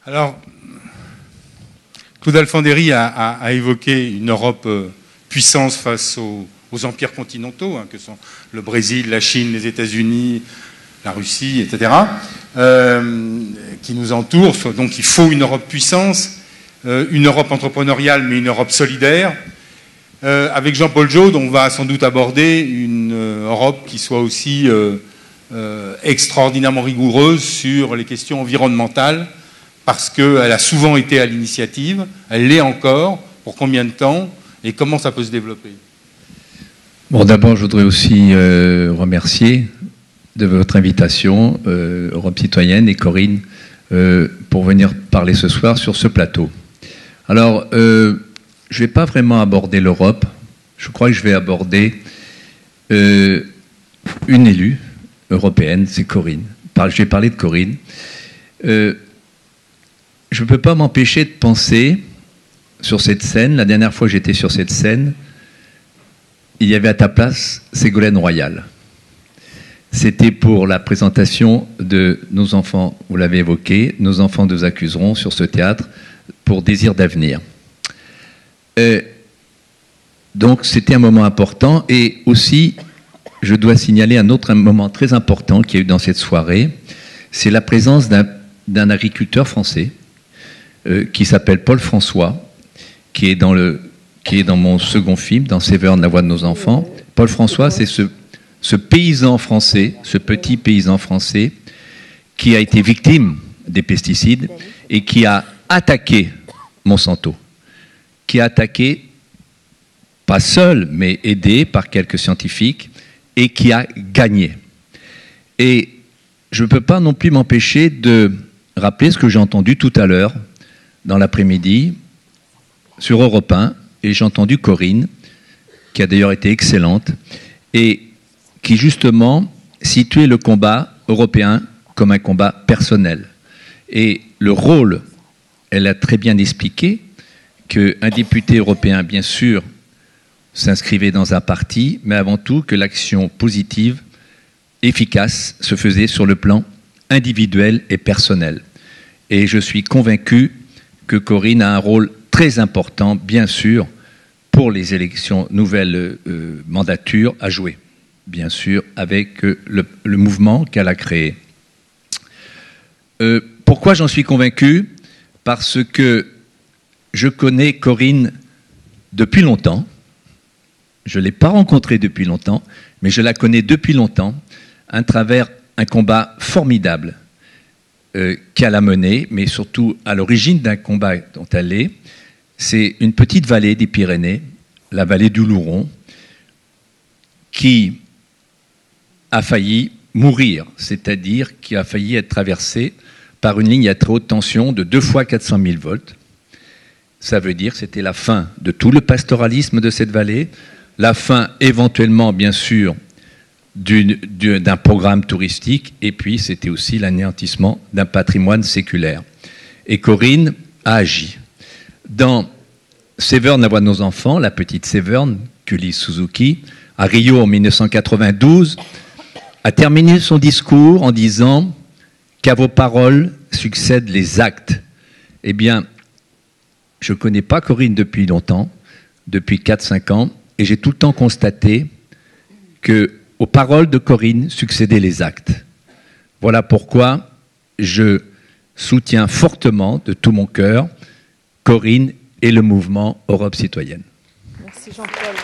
Alors, Claude Alfandéry a évoqué une Europe puissance face aux empires continentaux, que sont le Brésil, la Chine, les États-Unis, la Russie, etc., qui nous entourent. Donc il faut une Europe puissance, une Europe entrepreneuriale, mais une Europe solidaire. Avec Jean-Paul Jourde, on va sans doute aborder une Europe qui soit aussi extraordinairement rigoureuse sur les questions environnementales, parce qu'elle a souvent été à l'initiative, elle l'est encore, pour combien de temps, et comment ça peut se développer? Bon, d'abord, je voudrais aussi remercier de votre invitation, Europe Citoyenne et Corinne, pour venir parler ce soir sur ce plateau. Alors, je ne vais pas vraiment aborder l'Europe, je crois que je vais aborder une élue européenne, c'est Corinne. Je vais parler de Corinne. Je ne peux pas m'empêcher de penser sur cette scène, la dernière fois que j'étais sur cette scène, il y avait à ta place Ségolène Royal. C'était pour la présentation de Nos enfants, vous l'avez évoqué, Nos enfants nous accuseront sur ce théâtre pour Désir d'avenir. Donc c'était un moment important, et aussi je dois signaler un autre moment très important qu'il y a eu dans cette soirée, c'est la présence d'un agriculteur français qui s'appelle Paul François, qui est dans mon second film, dans Séverne, la voix de nos enfants. Paul François, c'est ce paysan français, ce petit paysan français, qui a été victime des pesticides et qui a attaqué Monsanto, qui a attaqué, pas seul, mais aidé par quelques scientifiques, et qui a gagné. Et je ne peux pas non plus m'empêcher de rappeler ce que j'ai entendu tout à l'heure, dans l'après-midi, sur Europe 1, et j'ai entendu Corinne, qui a d'ailleurs été excellente, et qui justement situait le combat européen comme un combat personnel. Et le rôle, elle a très bien expliqué qu'un député européen, bien sûr, s'inscrivait dans un parti, mais avant tout que l'action positive, efficace, se faisait sur le plan individuel et personnel. Et je suis convaincu que Corinne a un rôle très important, bien sûr, pour les élections nouvelles mandatures à jouer, bien sûr, avec le mouvement qu'elle a créé. Pourquoi j'en suis convaincu? Parce que je connais Corinne depuis longtemps. Je ne l'ai pas rencontrée depuis longtemps, mais je la connais depuis longtemps à travers un combat formidable qu'elle a mené, mais surtout à l'origine d'un combat dont elle est. C'est une petite vallée des Pyrénées, la vallée du Louron, qui a failli mourir, c'est-à-dire qui a failli être traversée par une ligne à très haute tension de 2 fois 400 000 volts. Ça veut dire que c'était la fin de tout le pastoralisme de cette vallée, la fin éventuellement, bien sûr, d'un programme touristique, et puis c'était aussi l'anéantissement d'un patrimoine séculaire. Et Corinne a agi. Dans Séverne, la voix de nos enfants, la petite Séverne, que lit Suzuki, à Rio en 1992, a terminé son discours en disant qu'à vos paroles succèdent les actes. Eh bien, je ne connais pas Corinne depuis longtemps, depuis 4-5 ans, et j'ai tout le temps constaté qu'aux paroles de Corinne succédaient les actes. Voilà pourquoi je soutiens fortement, de tout mon cœur, Corinne et le mouvement Europe Citoyenne. Merci Jean-Paul.